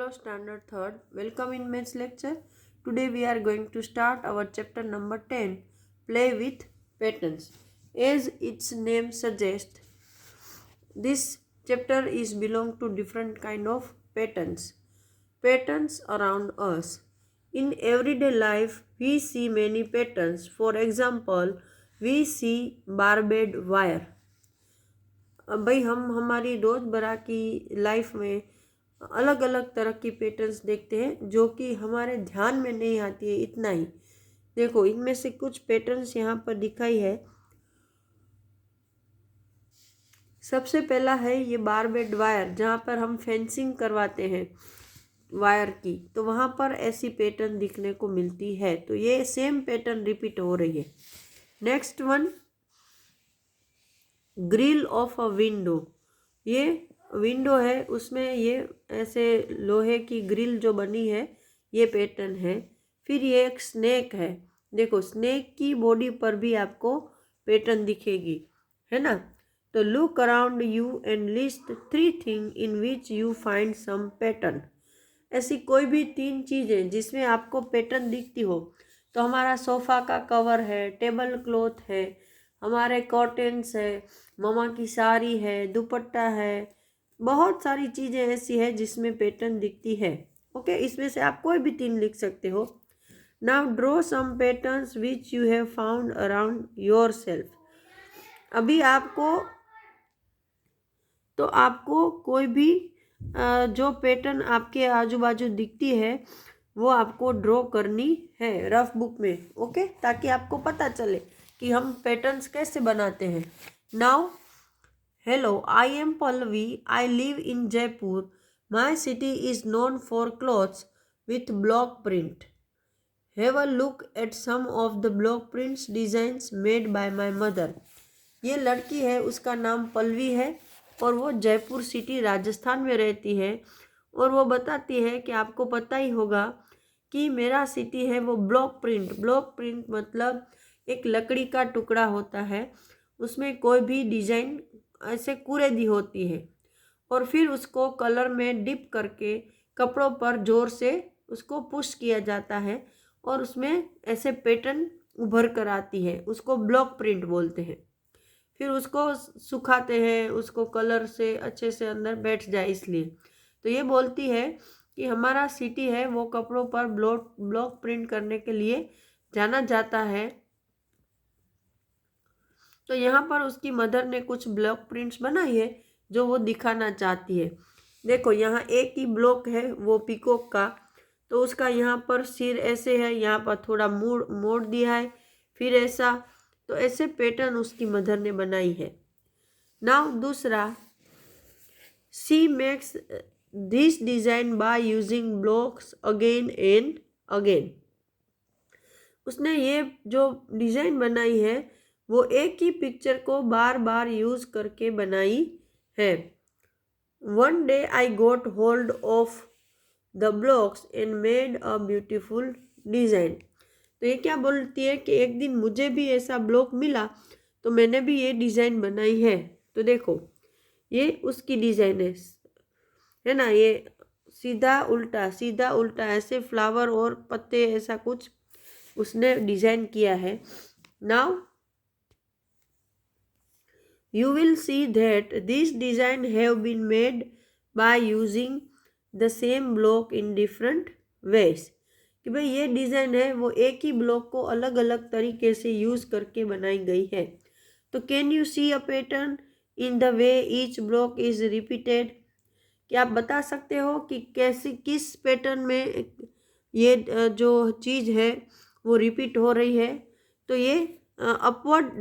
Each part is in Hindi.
Hello Standard 3rd. Welcome in maths lecture. Today we are going to start our chapter number 10, Play with Patterns. As its name suggests, this chapter is belong to different kind of patterns. Patterns around us. In everyday life, we see many patterns. For example, we see barbed wire. भाई हम हमारी रोज़मर्रा की लाइफ में अलग अलग तरह की पैटर्न्स देखते हैं जो कि हमारे ध्यान में नहीं आती है। इतना ही देखो, इनमें से कुछ पैटर्न्स यहाँ पर दिखाई है। सबसे पहला है ये बारबेड वायर, जहाँ पर हम फेंसिंग करवाते हैं वायर की, तो वहाँ पर ऐसी पैटर्न दिखने को मिलती है। तो ये सेम पैटर्न रिपीट हो रही है। Next one, grill of a window. ये विंडो है, उसमें ये ऐसे लोहे की ग्रिल जो बनी है, ये पैटर्न है। फिर ये एक स्नेक है। देखो, स्नेक की बॉडी पर भी आपको पैटर्न दिखेगी, है ना। तो look around you and list 3 thing in which you find some pattern. ऐसी कोई भी 3 चीज़ें जिसमें आपको पैटर्न दिखती हो। तो हमारा सोफ़ा का कवर है, टेबल क्लॉथ है, हमारे कर्टेन्स है, मम्मा की साड़ी है, दुपट्टा है, बहुत सारी चीज़ें ऐसी है जिसमें पैटर्न दिखती है। ओके, इसमें से आप कोई भी 3 लिख सकते हो। Now draw some patterns which you have found around yourself. अभी आपको कोई भी जो पैटर्न आपके आजू बाजू दिखती है वो आपको ड्रॉ करनी है रफ बुक में। ओके, ताकि आपको पता चले कि हम पैटर्न्स कैसे बनाते हैं। Now, hello, I am Pallavi, I live in Jaipur, my city is known for clothes with block print. Have a look at some of the block prints designs made by my mother. ये लड़की है, उसका नाम पल्लवी है और वो जयपुर सिटी राजस्थान में रहती है। और वो बताती है कि आपको पता ही होगा कि मेरा सिटी है वो ब्लॉक प्रिंट मतलब एक लकड़ी का टुकड़ा होता है, उसमें कोई भी डिज़ाइन ऐसे कुरेदी होती है और फिर उसको कलर में डिप करके कपड़ों पर ज़ोर से उसको पुश किया जाता है और उसमें ऐसे पैटर्न उभर कर आती है। उसको ब्लॉक प्रिंट बोलते हैं। फिर उसको सुखाते हैं, उसको कलर से अच्छे से अंदर बैठ जाए इसलिए। तो ये बोलती है कि हमारा सिटी है वो कपड़ों पर ब्लॉक प्रिंट करने के लिए जाना जाता है। तो यहाँ पर उसकी मदर ने कुछ ब्लॉक प्रिंट्स बनाई है जो वो दिखाना चाहती है। देखो, यहाँ एक ही ब्लॉक है वो पीकॉक का, तो उसका यहाँ पर सिर ऐसे है, यहाँ पर थोड़ा मोड़ दिया है, फिर ऐसा। तो ऐसे पैटर्न उसकी मदर ने बनाई है। नाउ दूसरा, she makes this design by using blocks again and again. उसने ये जो डिज़ाइन बनाई है वो एक ही पिक्चर को बार बार यूज़ करके बनाई है। One day I got hold of the blocks and made a beautiful design. तो ये क्या बोलती है कि एक दिन मुझे भी ऐसा ब्लॉक मिला तो मैंने भी ये डिज़ाइन बनाई है। तो देखो, ये उसकी डिज़ाइन है ना। ये सीधा उल्टा ऐसे फ्लावर और पत्ते ऐसा कुछ उसने डिज़ाइन किया है। Now you will see that this design have been made by using the same block in different ways। कि भाई ये डिज़ाइन है वो एक ही ब्लॉक को अलग अलग तरीके से यूज़ करके बनाई गई है। तो can you see a pattern in the way each block is repeated. कि आप बता सकते हो कि कैसे किस पैटर्न में ये जो चीज़ है वो रिपीट हो रही है। तो ये अपवर्ड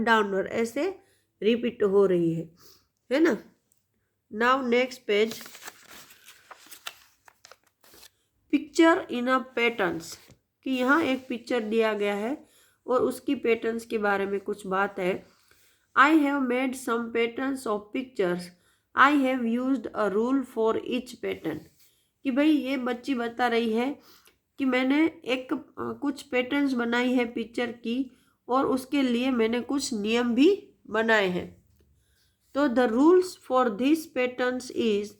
डाउनवर्ड ऐसे रिपीट हो रही है ना। Now next page, picture in a patterns. कि यहाँ एक पिक्चर दिया गया है और उसकी पैटर्न्स के बारे में कुछ बात है। I have made some patterns of pictures, I have used a rule for each pattern. कि भाई ये बच्ची बता रही है कि मैंने कुछ पैटर्न्स बनाई है पिक्चर की और उसके लिए मैंने कुछ नियम भी बनाए हैं। तो the rules for this patterns is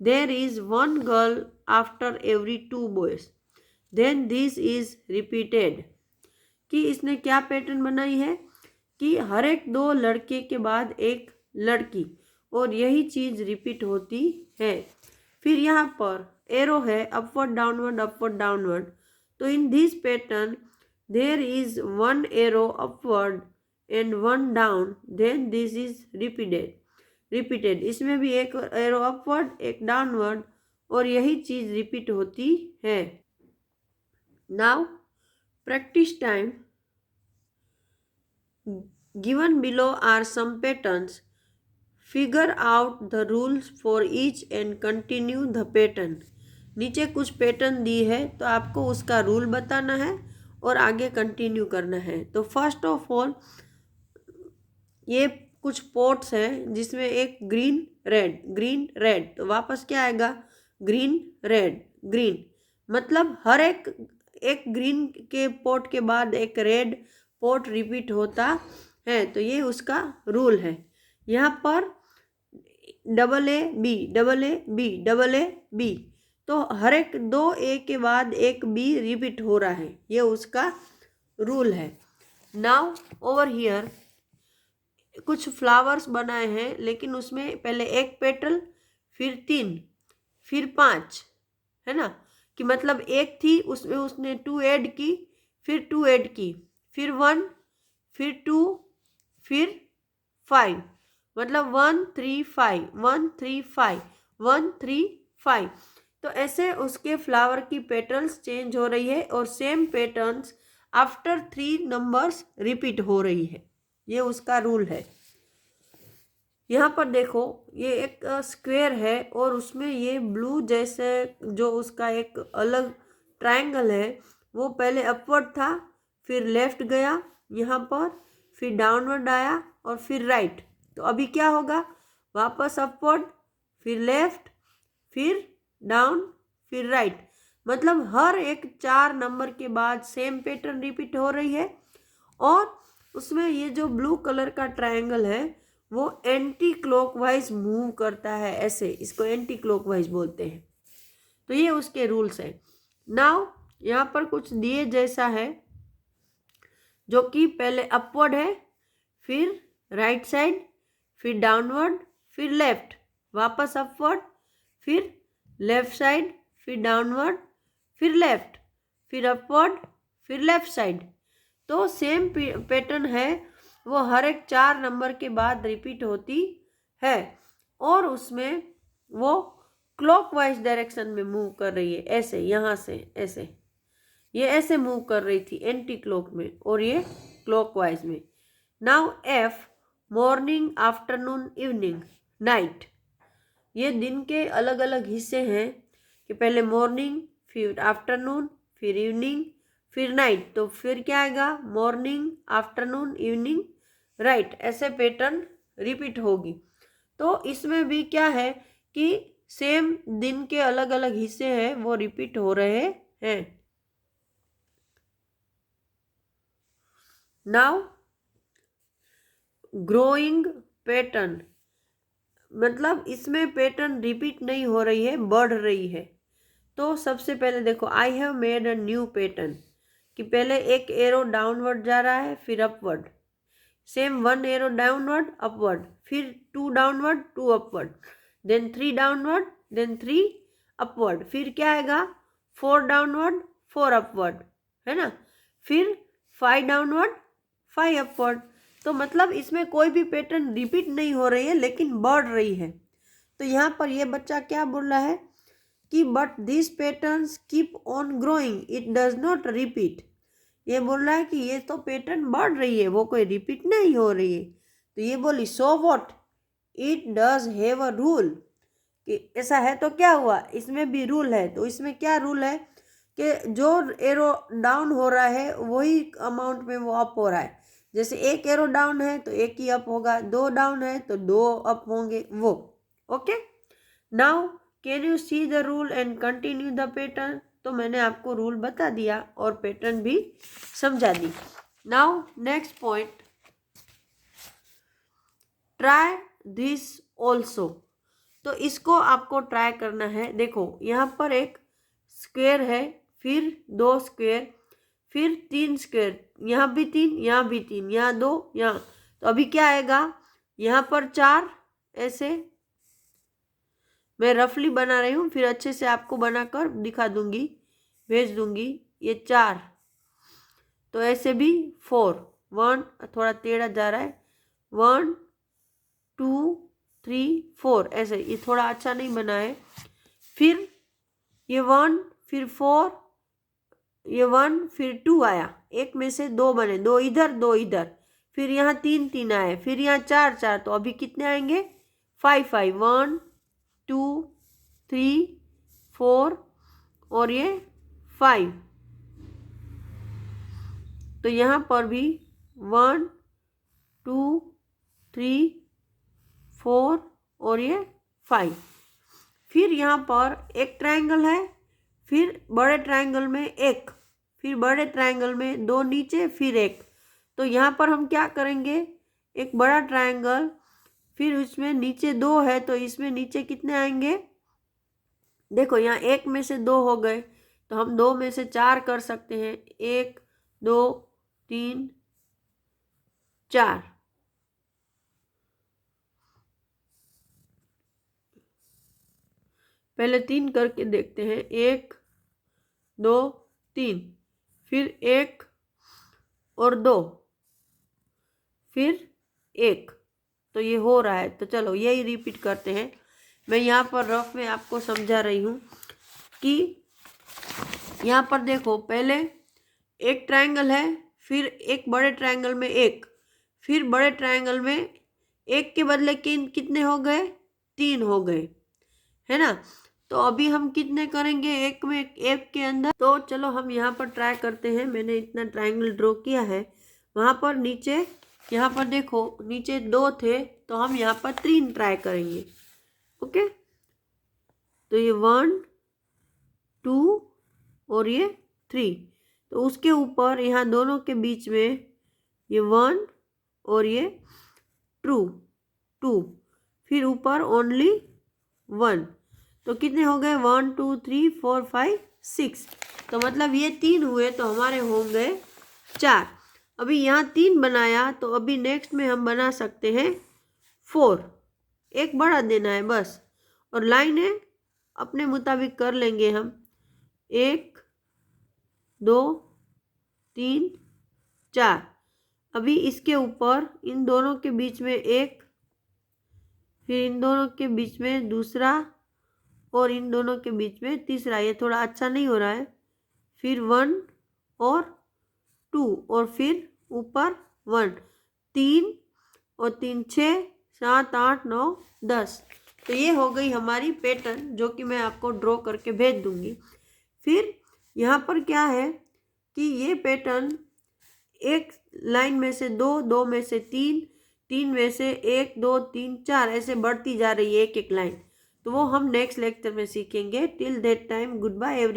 there is one girl after every 2 boys, then this is repeated. कि इसने क्या पैटर्न बनाई है कि हर एक 2 लड़के के बाद एक लड़की, और यही चीज रिपीट होती है। फिर यहाँ पर एरो है अपवर्ड डाउनवर्ड, तो in this pattern there is one arrow upward and one down, then this is repeated. इसमें भी एक एरो अपवर्ड एक डाउनवर्ड, और यही चीज रिपीट होती है। Now practice time. Given below are some patterns, figure out the rules for each and continue the pattern. नीचे कुछ पैटर्न दी है तो आपको उसका रूल बताना है और आगे कंटिन्यू करना है। तो फर्स्ट ऑफ ऑल ये कुछ पॉट्स हैं जिसमें एक ग्रीन रेड, तो वापस क्या आएगा ग्रीन रेड ग्रीन, मतलब हर एक ग्रीन के पॉट के बाद एक रेड पॉट रिपीट होता है, तो ये उसका रूल है। यहाँ पर AA B, तो हर एक 2 A के बाद एक B रिपीट हो रहा है, ये उसका रूल है। नाउ ओवर हियर कुछ फ्लावर्स बनाए हैं, लेकिन उसमें पहले एक पेटल, फिर 3, फिर 5, है ना, कि मतलब एक थी उसमें उसने 2 ऐड की, फिर 2 ऐड की, फिर 1, फिर 2, फिर 5, मतलब 1 3 5 1 3 5 1 3 5। तो ऐसे उसके फ्लावर की पेटल्स चेंज हो रही है और same patterns after 3 numbers repeat हो रही है, ये उसका रूल है। यहाँ पर देखो ये एक स्क्वायर है और उसमें ये ब्लू जैसे जो उसका एक अलग ट्रायंगल है वो पहले अपवर्ड था, फिर लेफ्ट गया यहाँ पर, फिर डाउनवर्ड आया और फिर राइट। तो अभी क्या होगा, वापस अपवर्ड, फिर लेफ्ट, फिर डाउन, फिर राइट, मतलब हर एक 4 नंबर के बाद सेम पैटर्न रिपीट हो रही है। और उसमें ये जो ब्लू कलर का ट्रायंगल है वो एंटी क्लॉकवाइज मूव करता है, ऐसे इसको एंटी क्लॉकवाइज बोलते हैं। तो ये उसके रूल्स हैं। नाउ यहाँ पर कुछ दिए जैसा है जो कि पहले अपवर्ड है, फिर राइट साइड, फिर डाउनवर्ड, फिर लेफ्ट, वापस अपवर्ड, फिर लेफ्ट साइड, फिर डाउनवर्ड, फिर लेफ्ट, फिर अपवर्ड, फिर लेफ्ट साइड। तो सेम पैटर्न है, वो हर एक 4 नंबर के बाद रिपीट होती है और उसमें वो क्लॉकवाइज डायरेक्शन में मूव कर रही है, ऐसे यहाँ से ऐसे, ये ऐसे मूव कर रही थी एंटी क्लॉक में और ये क्लॉकवाइज में। Now F morning afternoon evening night, ये दिन के अलग अलग हिस्से हैं कि पहले मॉर्निंग, फिर आफ्टरनून, फिर इवनिंग, फिर नाइट। तो फिर क्या आएगा, मॉर्निंग आफ्टरनून इवनिंग राइट, ऐसे पैटर्न रिपीट होगी। तो इसमें भी क्या है कि सेम दिन के अलग अलग हिस्से हैं वो रिपीट हो रहे हैं। नाउ ग्रोइंग पैटर्न, मतलब इसमें पैटर्न रिपीट नहीं हो रही है, बढ़ रही है। तो सबसे पहले देखो I have made a new pattern, कि पहले एक एरो डाउनवर्ड जा रहा है फिर upward, same 1 arrow downward upward, फिर 2 downward 2 upward, then 3 downward, then 3 upward, फिर क्या आएगा 4 डाउनवर्ड 4 अपवर्ड, है ना, फिर 5 डाउनवर्ड 5 अपवर्ड। तो मतलब इसमें कोई भी पैटर्न रिपीट नहीं हो रही है लेकिन बढ़ रही है। तो यहाँ पर ये बच्चा क्या बोल रहा है कि but this patterns keep on growing it does not repeat, ये बोल रहा है कि ये तो पैटर्न बढ़ रही है, वो कोई रिपीट नहीं हो रही है। तो ये बोली so what it does have a rule, कि ऐसा है तो क्या हुआ, इसमें भी रूल है। तो इसमें क्या रूल है कि जो एरो डाउन हो रहा है वही अमाउंट में वो अप हो रहा है। जैसे एक एरो डाउन है तो एक ही अप होगा, 2 डाउन है तो 2 अप होंगे वो। Okay, now can you see the rule and continue the pattern. तो मैंने आपको रूल बता दिया और पैटर्न भी समझा दी। Now next point, try this also. तो इसको आपको ट्राई करना है। देखो यहाँ पर एक स्क्वायर है, फिर 2 स्क्वायर, फिर 3 स्क्वायर, यहाँ भी 3, यहाँ भी 3, यहाँ 2, यहाँ। तो अभी क्या आएगा, यहाँ पर 4, ऐसे मैं रफली बना रही हूँ, फिर अच्छे से आपको बनाकर दिखा दूंगी, भेज दूंगी। ये 4, तो ऐसे भी 4, 1 थोड़ा टेढ़ा जा रहा है, 1 2 3 4, ऐसे। ये थोड़ा अच्छा नहीं बना है। फिर ये 1, फिर 4, ये 1, फिर 2 आया, एक में से 2 बने, 2 इधर 2 इधर, फिर यहाँ 3 3 आए, फिर यहाँ 4 4, तो अभी कितने आएंगे, 5 5, 1 2 3 4 और ये 5। तो यहाँ पर भी 1 2 3 4 और ये 5। फिर यहाँ पर एक ट्रायंगल है, फिर बड़े ट्रायंगल में एक, फिर बड़े ट्रायंगल में 2 नीचे, फिर एक। तो यहाँ पर हम क्या करेंगे, एक बड़ा ट्रायंगल, फिर उसमें नीचे 2 है, तो इसमें नीचे कितने आएंगे, देखो यहाँ 1 में से 2 हो गए, तो हम 2 में से 4 कर सकते हैं, 1 2 3 4। पहले 3 करके देखते हैं, 1 2 3, फिर 1 और 2, फिर 1। तो ये हो रहा है, तो चलो यही रिपीट करते हैं। मैं यहाँ पर रफ में आपको समझा रही हूँ कि यहाँ पर देखो, पहले एक ट्रायंगल है, फिर एक बड़े ट्रायंगल में एक, फिर बड़े ट्रायंगल में एक के बदले कितने हो गए, 3 हो गए, है ना। तो अभी हम कितने करेंगे, एक में एक के अंदर। तो चलो हम यहाँ पर ट्राई करते हैं। मैंने इतना ट्रायंगल ड्रॉ किया है, वहाँ पर नीचे, यहाँ पर देखो नीचे 2 थे, तो हम यहाँ पर 3 ट्राई करेंगे। ओके, तो ये 1 2 और ये 3, तो उसके ऊपर यहाँ दोनों के बीच में ये 1 और ये 2, फिर ऊपर ओनली 1, तो कितने हो गए, 1 2 3 4 5 6। तो मतलब ये 3 हुए, तो हमारे होंगे 4। अभी यहाँ 3 बनाया, तो अभी नेक्स्ट में हम बना सकते हैं 4, एक बड़ा देना है बस, और लाइनें अपने मुताबिक कर लेंगे हम, 1 2 3 4। अभी इसके ऊपर इन दोनों के बीच में एक, फिर इन दोनों के बीच में दूसरा, और इन दोनों के बीच में तीसरा। ये थोड़ा अच्छा नहीं हो रहा है। फिर 1 और 2, और फिर ऊपर 1, 3 और 3 6 7 8 9 10। तो ये हो गई हमारी पैटर्न, जो कि मैं आपको ड्रॉ करके भेज दूंगी। फिर यहाँ पर क्या है कि ये पैटर्न एक लाइन में से 2, 2 में से 3, 3 में से 1 2 3 4, ऐसे बढ़ती जा रही है एक एक लाइन। तो वो हम नेक्स्ट लेक्चर में सीखेंगे। Till that time, good bye every.